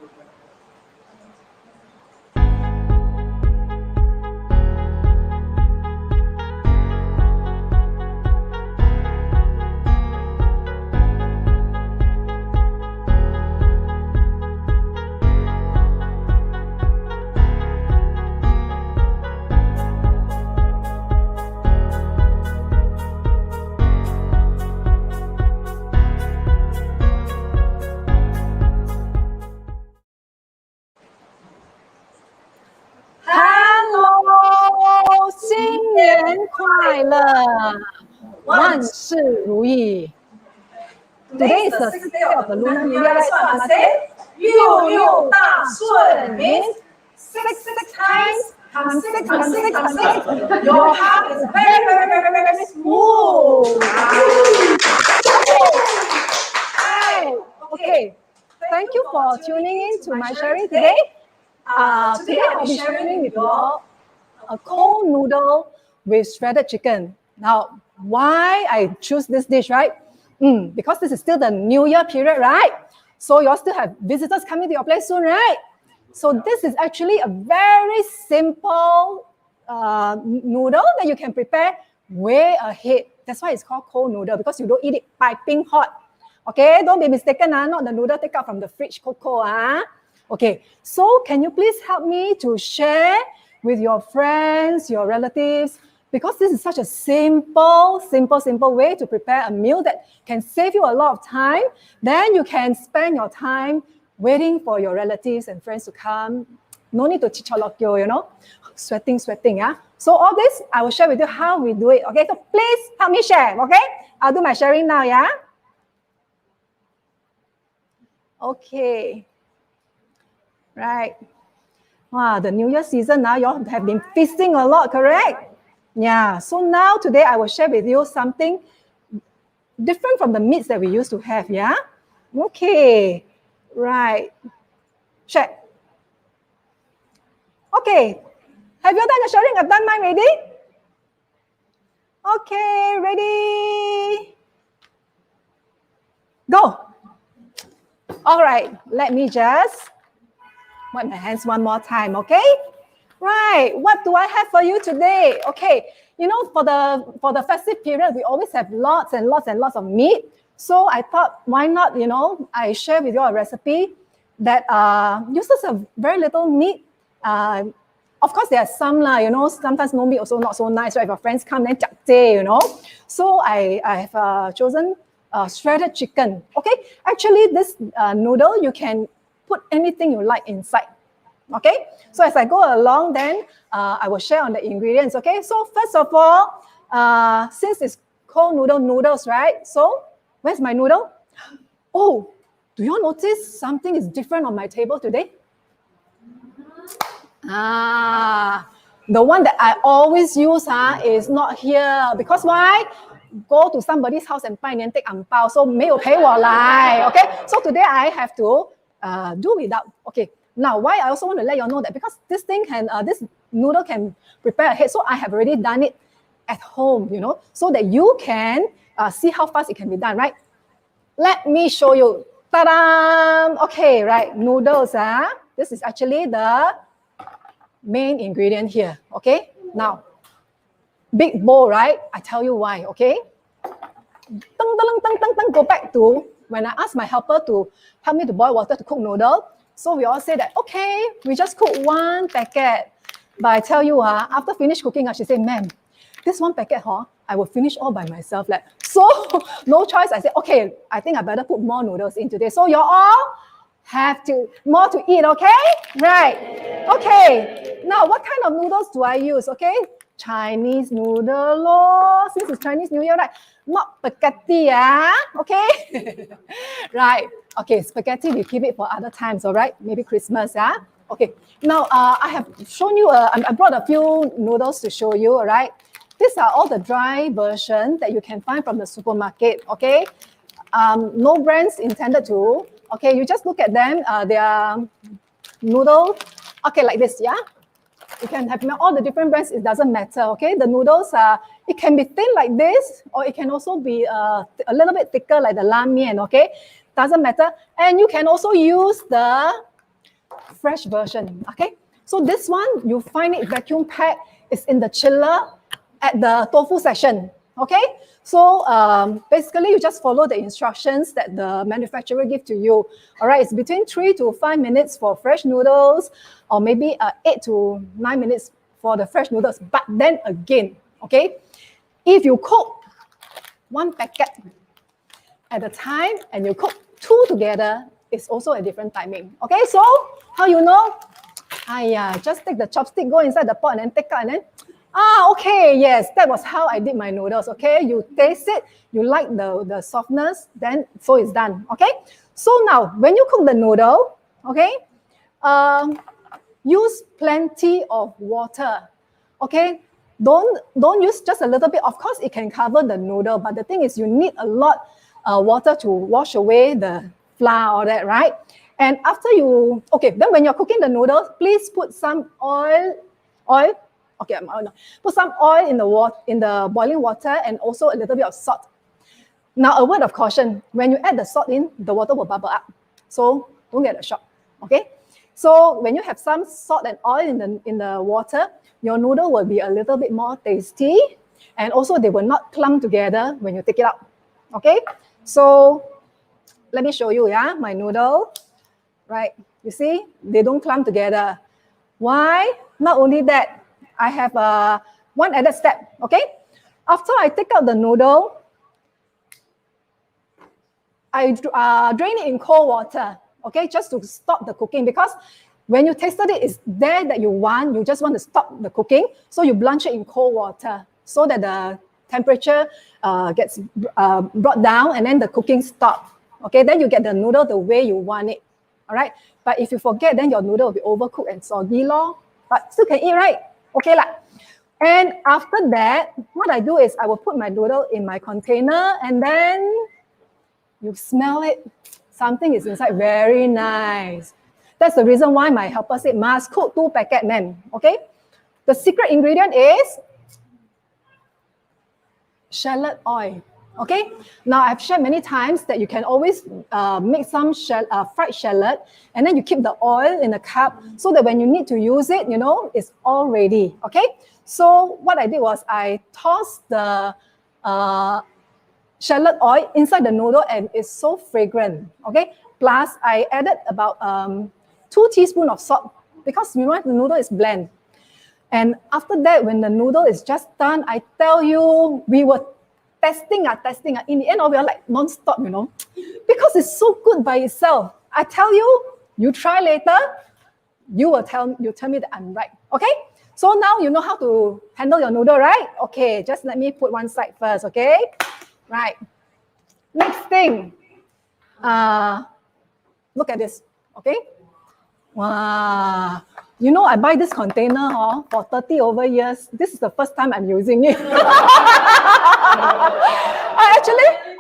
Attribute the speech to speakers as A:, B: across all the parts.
A: Hello，新年快乐，万事如意。Today is the 6th day of the lunar new year, right? So I must say,
B: 六六大顺
A: means six times times six times six times six.
B: Your path is very smooth.
A: Okay, thank you for tuning in to my sharing today. Today I'll be sharing with you all a cold noodle with shredded chicken. Now, why I choose this dish, right? Because this is still the New Year period, right? So you all still have visitors coming to your place soon, right? So this is actually a very simple noodle that you can prepare way ahead. That's why it's called cold noodle, because you don't eat it piping hot. Okay, don't be mistaken, not the noodle take out from the fridge cold. Okay, so can you please help me to share with your friends, your relatives, because this is such a simple way to prepare a meal that can save you a lot of time. Then you can spend your time waiting for your relatives and friends to come. No need to chicholokyo, you know, sweating, yeah. So all this, I will share with you how we do it, okay? So please help me share, okay? I'll do my sharing now, yeah? Okay. Right. Wow, the New Year season now, you all have been feasting a lot, correct? Yeah, so now today I will share with you something different from the meats that we used to have, yeah? Okay, right. Check. Okay, have you done your sharing? I've done mine, ready? Okay, ready? Go. All right, let me just wipe my hands one more time, okay? Right, what do I have for you today? Okay, you know, for the festive period, we always have lots and lots of meat. So I thought, why not, you know, I share with you a recipe that uses a very little meat. Of course, there are some, you know, sometimes no meat also not so nice, right? If your friends come, then japte, you know. So I have chosen shredded chicken, okay? Actually, this noodle, you can put anything you like inside. Okay, so as I go along, then I will share on the ingredients. Okay, so first of all, since it's cold noodles, right? So where's my noodle? Oh, do you all notice something is different on my table today? The one that I always use is not here, because why? Go to somebody's house and buy and take ang bao, so 没有陪我来. Okay, so today I have to do without. Okay. Now, why I also want to let you all know that, because this thing can, this noodle can prepare ahead. So I have already done it at home, you know, so that you can see how fast it can be done, right? Let me show you. Ta-da! Okay, right, noodles. This is actually the main ingredient here, okay? Now, big bowl, right? I tell you why, okay? Go back to when I asked my helper to help me to boil water to cook noodle. So we all say that, okay, we just cook one packet. But I tell you, after finish cooking, she said, ma'am, this one packet, I will finish all by myself. Like, so no choice. I said, okay, I think I better put more noodles in today. So you all have more to eat, okay? Right. Okay. Now, what kind of noodles do I use, okay? Chinese noodle, lor. Since it's Chinese New Year, right? Not spaghetti, okay? Right. Okay, spaghetti, we keep it for other times, all right? Maybe Christmas, Okay. Now, I have shown you, I brought a few noodles to show you, all right? These are all the dry versions that you can find from the supermarket, okay? No brands intended to, okay? You just look at them, they are noodles, okay, like this, yeah? You can have all the different brands, it doesn't matter, okay? The noodles, it can be thin like this, or it can also be a little bit thicker like the la mian, okay? Doesn't matter. And you can also use the fresh version, okay? So this one, you find it vacuum packed. It's in the chiller at the tofu section, okay? So basically, you just follow the instructions that the manufacturer give to you. All right, it's between 3 to 5 minutes for fresh noodles, or maybe 8 to 9 minutes for the fresh noodles. But then again, okay, if you cook one packet at a time and you cook 2 together, it's also a different timing. Okay, so how you know? Just take the chopstick, go inside the pot and then take out and then, okay, yes, that was how I did my noodles, okay? You taste it, you like the softness, then so it's done, okay? So now, when you cook the noodle, okay, use plenty of water, okay? Don't use just a little bit. Of course, it can cover the noodle, but the thing is you need a lot water to wash away the flour, all that, right? And after you, okay, then when you're cooking the noodles, please put some oil, okay, put some oil in the boiling water and also a little bit of salt. Now, a word of caution, when you add the salt in, the water will bubble up. So don't get a shock, okay? So when you have some salt and oil in the water, your noodle will be a little bit more tasty, and also they will not clump together when you take it out, okay? So let me show you, my noodle. Right, you see, they don't clump together. Why? Not only that, I have one added step, okay? After I take out the noodle, I drain it in cold water, okay? Just to stop the cooking, because when you tasted it, it's there that you just want to stop the cooking, so you blanch it in cold water so that the temperature gets brought down and then the cooking stops, okay? Then you get the noodle the way you want it. All right, but if you forget, then your noodle will be overcooked and soggy, but still can eat, right? Okay lah. And after that, what I do is I will put my noodle in my container, and then you smell it. Something is inside, very nice. That's the reason why my helper said must cook 2 packets, ma'am. Okay, the secret ingredient is shallot oil. Okay, now I've shared many times that you can always make some fried shallot, and then you keep the oil in a cup so that when you need to use it, you know, it's all ready. Okay, so what I did was I tossed the shallot oil inside the noodle, and it's so fragrant. Okay, plus I added about 2 teaspoons of salt, because you know the noodle is bland. And after that, when the noodle is just done, I tell you, we were testing. In the end, we are like non-stop, you know, because it's so good by itself. I tell you, you try later, you tell me that I'm right. Okay, so now you know how to handle your noodle, right? Okay, just let me put one side first. Okay, right. Next thing, look at this. Okay, wow. You know, I buy this container for 30 over years. This is the first time I'm using it.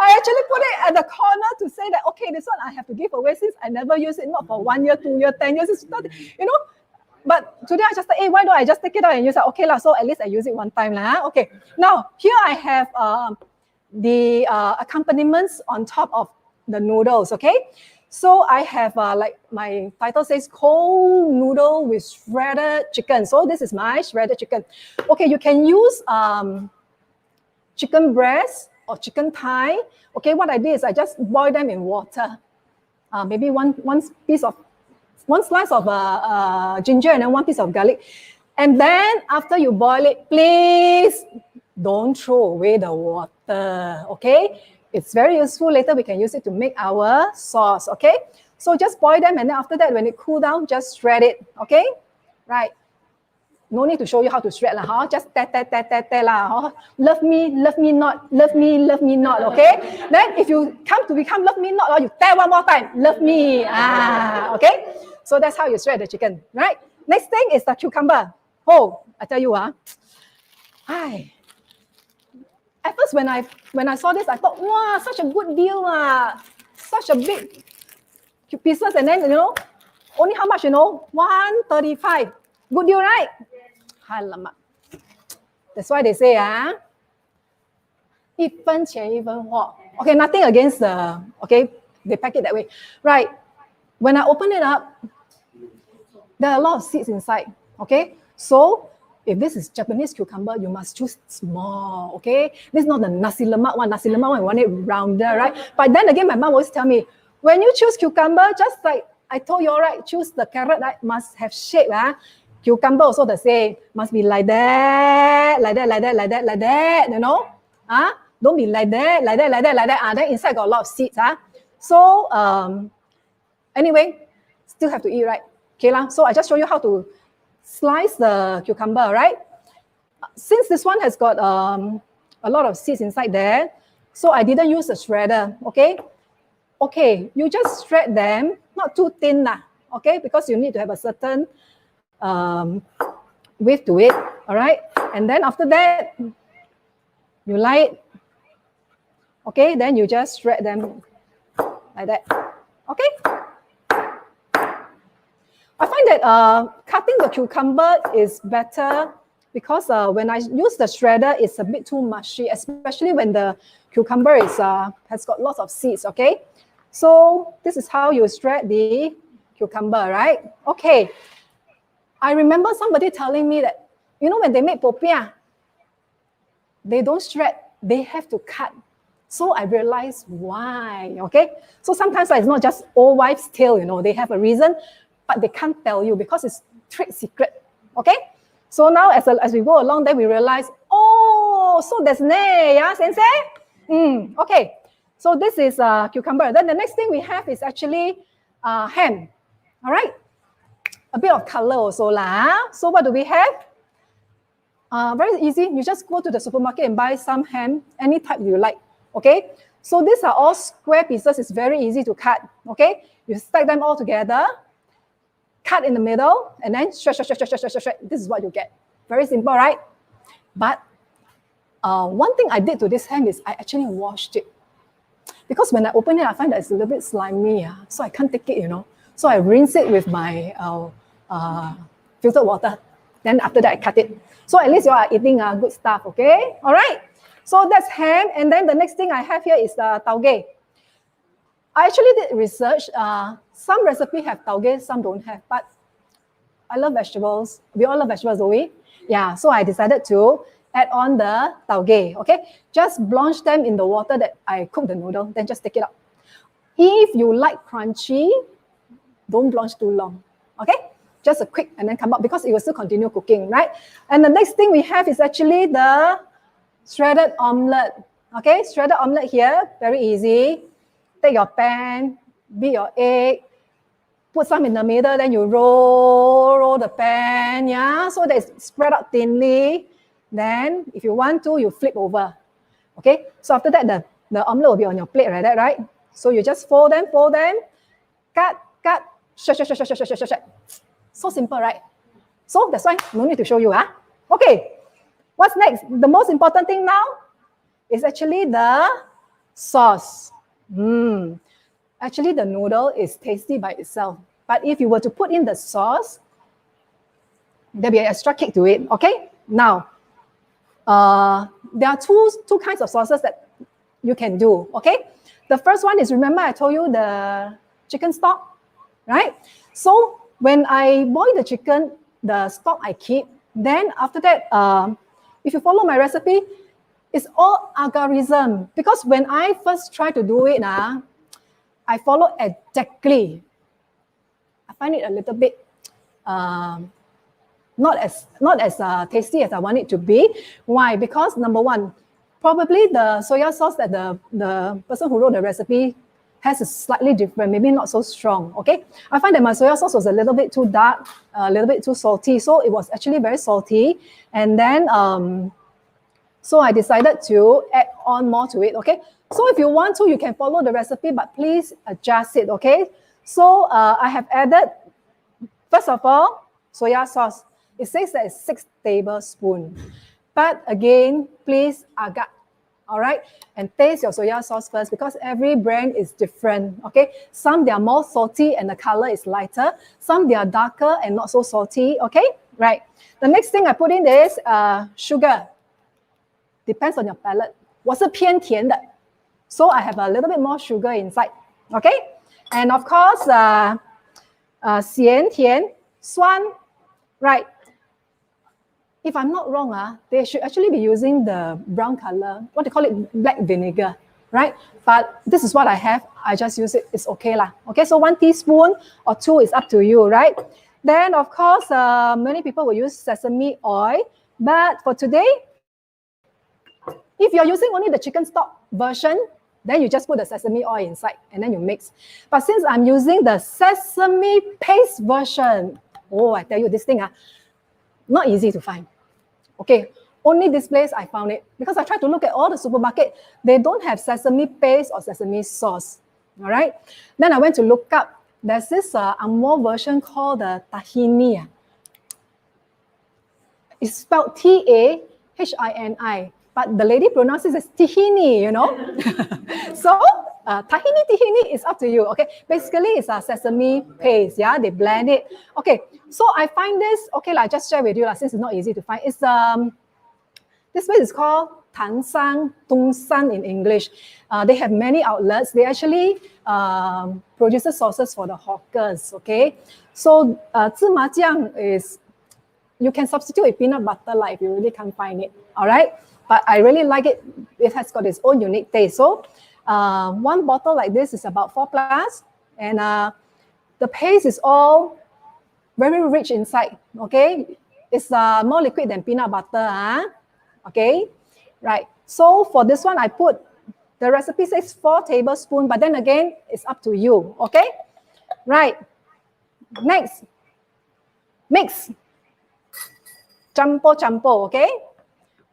A: I actually put it at the corner to say that, okay, this one I have to give away since I never use it, not for 1 year, 2 years, 10 years, you know. But today I just thought, hey, why don't I just take it out and use it? Okay, so at least I use it one time. Okay, now here I have the accompaniments on top of the noodles, okay? So I have, like my title says, cold noodle with shredded chicken. So this is my shredded chicken. Okay, you can use chicken breast or chicken thigh. Okay, what I did is I just boil them in water. Maybe one slice of ginger and then 1 piece of garlic. And then after you boil it, please don't throw away the water, okay? It's very useful. Later we can use it to make our sauce, okay? So just boil them, and then after that, when it cool down, just shred it, okay? Right. No need to show you how to shred lah, just lah, love me not, love me not, okay? Then if you come to become love me not, you tear one more time, love me, okay? So that's how you shred the chicken, right? Next thing is the cucumber. Oh, I tell you, at first when I saw this, I thought, wow, such a good deal, such a big pieces, and then, you know, only how much, you know, 135. Good deal, right? Alamak. That's why they say, 一分钱一分货. Okay, nothing against okay, they pack it that way. Right, when I open it up, there are a lot of seeds inside, okay? So if this is Japanese cucumber, you must choose small, okay? This is not the nasi lemak one. Nasi lemak one, you want it rounder, right? But then again, my mom always tell me, when you choose cucumber, just like I told you, right, choose the carrot, right, must have shape, Cucumber also the same, must be like that, like that, like that, like that, like that, you know? Don't be like that, like that, like that, like that. Then inside got a lot of seeds, So, anyway, still have to eat, right? Okay, lah. So I just show you how to slice the cucumber, right? Since this one has got a lot of seeds inside there, so I didn't use a shredder, okay? Okay, you just shred them, not too thin, okay? Because you need to have a certain width to it, all right? And then after that, you light, okay? Then you just shred them like that, okay? I find that cutting the cucumber is better because when I use the shredder, it's a bit too mushy, especially when the cucumber is has got lots of seeds, okay? So this is how you shred the cucumber, right? Okay. I remember somebody telling me that, you know, when they make popiah, they don't shred, they have to cut. So I realized why, okay? So sometimes it's not just old wives' tale, you know, they have a reason, but they can't tell you because it's trade secret, okay? So now as we go along, then we realize, oh, so that's ne, yeah, sensei? Okay, so this is cucumber. Then the next thing we have is actually ham, all right? A bit of color also lah. So what do we have? Very easy. You just go to the supermarket and buy some ham, any type you like, okay? So these are all square pieces. It's very easy to cut, okay? You stack them all together, cut in the middle, and then shred. This is what you get. Very simple, right? But one thing I did to this ham is I actually washed it. Because when I open it, I find that it's a little bit slimy, so I can't take it, you know. So I rinse it with my filtered water. Then after that, I cut it. So at least you are eating good stuff, okay? All right. So that's ham. And then the next thing I have here is the tauge. I actually did research. Some recipes have tauge, some don't have. But I love vegetables. We all love vegetables, don't we? Yeah. So I decided to add on the tauge, okay? Just blanch them in the water that I cook the noodle. Then just take it out. If you like crunchy, don't blanch too long, okay? Just a quick and then come up because it will still continue cooking, right? And the next thing we have is actually the shredded omelette, okay? Shredded omelette here, very easy. Take your pan, beat your egg, put some in the middle, then you roll the pan, yeah? So that it's spread out thinly. Then if you want to, you flip over, okay? So after that, the omelette will be on your plate like that, right? So you just fold them, cut, shred. So simple, right? So that's why no need to show you, Okay, what's next? The most important thing now is actually the sauce. Actually, the noodle is tasty by itself. But if you were to put in the sauce, there'll be an extra kick to it, okay? Now, there are two kinds of sauces that you can do, okay? The first one is, remember I told you the chicken stock, right? So when I boil the chicken, the stock I keep, then after that, if you follow my recipe, it's all algorithm. Because when I first try to do it, I follow exactly. I find it a little bit not as tasty as I want it to be. Why? Because number one, probably the soya sauce that the person who wrote the recipe has is slightly different, maybe not so strong, okay? I find that my soya sauce was a little bit too dark, a little bit too salty, so it was actually very salty. And then, so I decided to add on more to it, okay? So if you want to, you can follow the recipe, but please adjust it, okay? So I have added, first of all, soya sauce. It says that it's 6 tablespoons. But again, please agak, all right? And taste your soya sauce first because every brand is different, okay? Some they are more salty and the color is lighter. Some they are darker and not so salty, okay? Right. The next thing I put in is sugar. Depends on your palate. 我是偏甜的, so I have a little bit more sugar inside, okay? And of course, 咸甜 Swan, right? If I'm not wrong, they should actually be using the brown color, what they call it, black vinegar, right? But this is what I have. I just use it. It's okay lah. Okay, so 1 teaspoon or 2 is up to you, right? Then, of course, many people will use sesame oil. But for today, if you're using only the chicken stock version, then you just put the sesame oil inside and then you mix. But since I'm using the sesame paste version, oh, I tell you, this thing, not easy to find. Okay, only this place I found it because I tried to look at all the supermarket. They don't have sesame paste or sesame sauce. All right. Then I went to look up. There's this Angmo version called the tahini. It's spelled Tahini, but the lady pronounces it as tahini, you know. So tahini is up to you. Okay, basically it's a sesame paste. Yeah, they blend it. Okay, so I find this. Okay, I just share with you since it's not easy to find. It's this place is called Tansang Tungsan in English. They have many outlets. They actually produce sauces for the hawkers. Okay, so 芝麻酱 is, you can substitute with peanut butter if you really can't find it. All right, but I really like it. It has got its own unique taste. So 1 bottle like this is about 4 plus, and the paste is all very rich inside. Okay, it's more liquid than peanut butter. Okay, right. So for this one, I put, the recipe says 4 tablespoons, but then again, it's up to you. Okay, right. Next, mix. Campo, okay?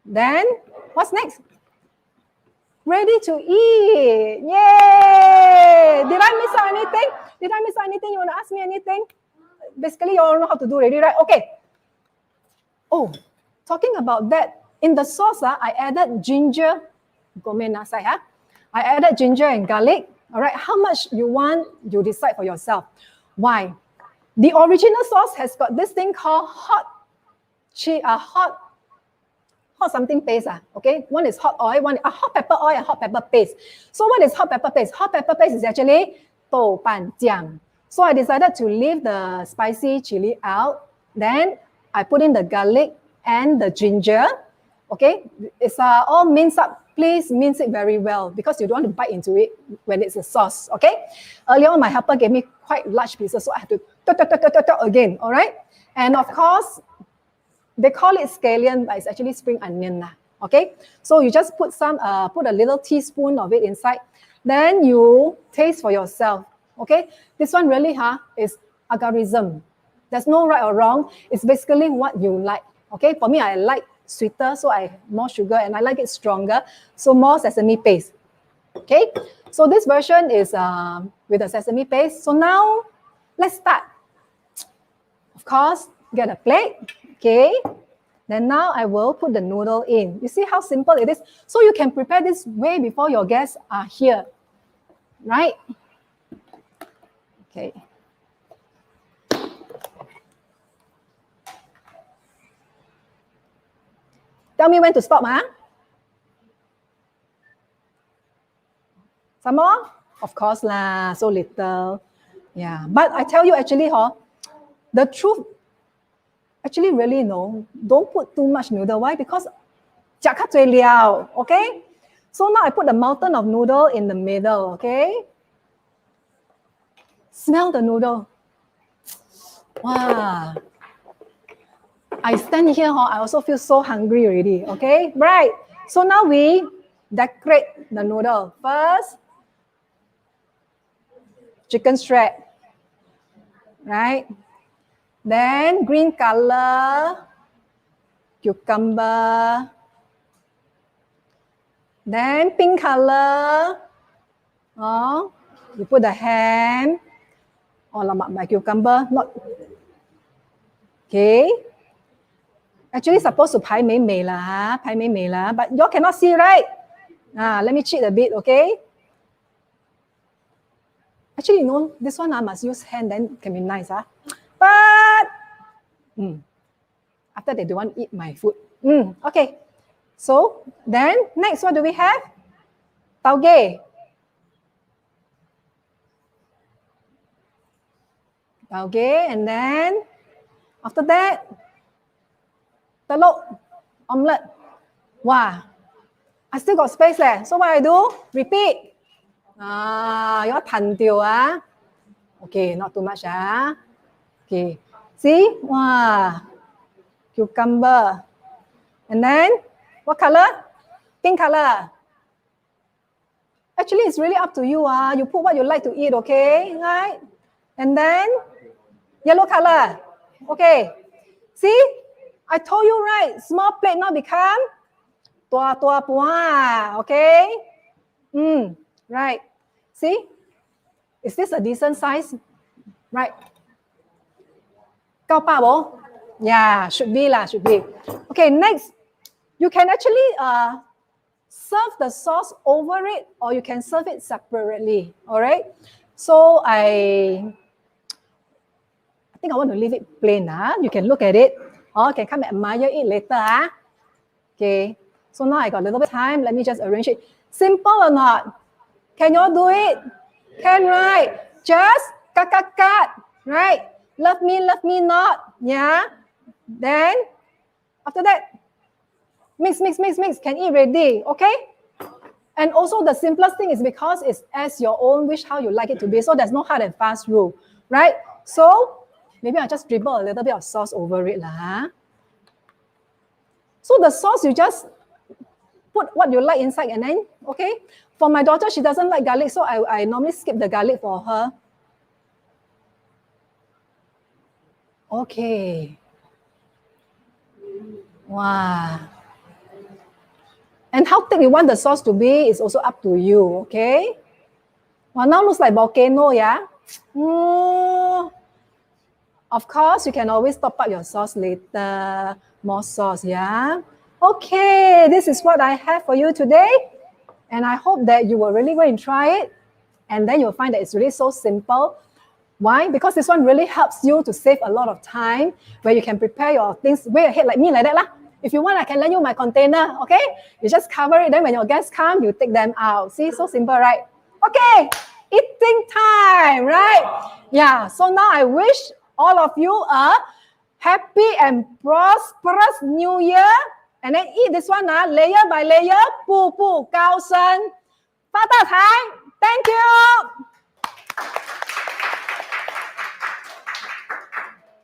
A: Then, what's next? Ready to eat. Yay! Did I miss out anything? Did I miss out anything? You want to ask me anything? Basically, you all know how to do already, right? Okay. Oh, talking about that, in the sauce, I added ginger. I added ginger and garlic. All right, how much you want, you decide for yourself. Why? The original sauce has got this thing called hot something paste. Okay, one is hot oil, one hot pepper oil and hot pepper paste. So what is hot pepper paste? Hot pepper paste is actually doubanjiang. So I decided to leave the spicy chili out. Then I put in the garlic and the ginger. Okay, it's all minced up. Please mince it very well because you don't want to bite into it when it's a sauce. Okay, earlier on my helper gave me quite large pieces, so I have to again. All right, and of course, they call it scallion, but it's actually spring onion. Okay, so you just put a little teaspoon of it inside. Then you taste for yourself. Okay, this one really is algorithm. There's no right or wrong. It's basically what you like. Okay, for me, I like sweeter, so I more sugar, and I like it stronger, so more sesame paste. Okay, so this version is with the sesame paste. So now let's start. Of course, get a plate. Okay, then now I will put the noodle in. You see how simple it is? So you can prepare this way before your guests are here, right? Okay. Tell me when to stop, Some more? Of course lah, so little. Yeah, but I tell you actually, the truth, actually really no, don't put too much noodle. Why? Because okay? So now I put the mountain of noodle in the middle, okay? Smell the noodle. Wow. I stand here, I also feel so hungry already, okay? Right. So now we decorate the noodle. First, chicken shred, right? Then green color, cucumber. Then pink color, you put the ham. My cucumber, not, okay? Actually, supposed to 排美美啦, but y'all cannot see, right? Let me cheat a bit, okay? Actually, you know, this one must use hand, then can be nice, But after they don't want to eat my food. Okay. So then next, what do we have? Tauge. Tauge, and then After that, telur, omelette. Wow, I still got space leh. So what I do? Repeat. You thành tiêu Okay, not too much Okay, see? Wow, cucumber. And then, what color? Pink color. Actually, it's really up to you. You put what you like to eat, okay? Right? And then, yellow color. Okay. See? I told you, right? Small plate now become tua pua. Okay? Right. See? Is this a decent size? Right. Cao pa bo? Yeah, should be lah, should be. Okay, next. You can actually serve the sauce over it, or you can serve it separately. All right. So I think I want to leave it plain. You can look at it, or you can come and admire it later. Okay. So now I got a little bit of time. Let me just arrange it. Simple or not? Can you all do it? Can, right? Just cut, right? Love me not. Yeah. Then after that, mix. Can eat ready. Okay. And also the simplest thing is because it's as your own wish how you like it to be. So there's no hard and fast rule, right? So maybe I'll just dribble a little bit of sauce over it lah. So the sauce, you just put what you like inside and then, okay? For my daughter, she doesn't like garlic, so I normally skip the garlic for her. Okay. Wow. And how thick you want the sauce to be is also up to you, okay? Well, now looks like volcano, yeah? Of course, you can always top up your sauce later. More sauce, yeah? Okay, this is what I have for you today. And I hope that you will really go and try it. And then you'll find that it's really so simple. Why? Because this one really helps you to save a lot of time where you can prepare your things way ahead like me like that lah. If you want, I can lend you my container, okay? You just cover it, then when your guests come, you take them out. See, so simple, right? Okay, eating time, right? Yeah, so now I wish all of you a happy and prosperous New Year. And then eat this one, layer by layer, 步步高升，发大财。Thank you.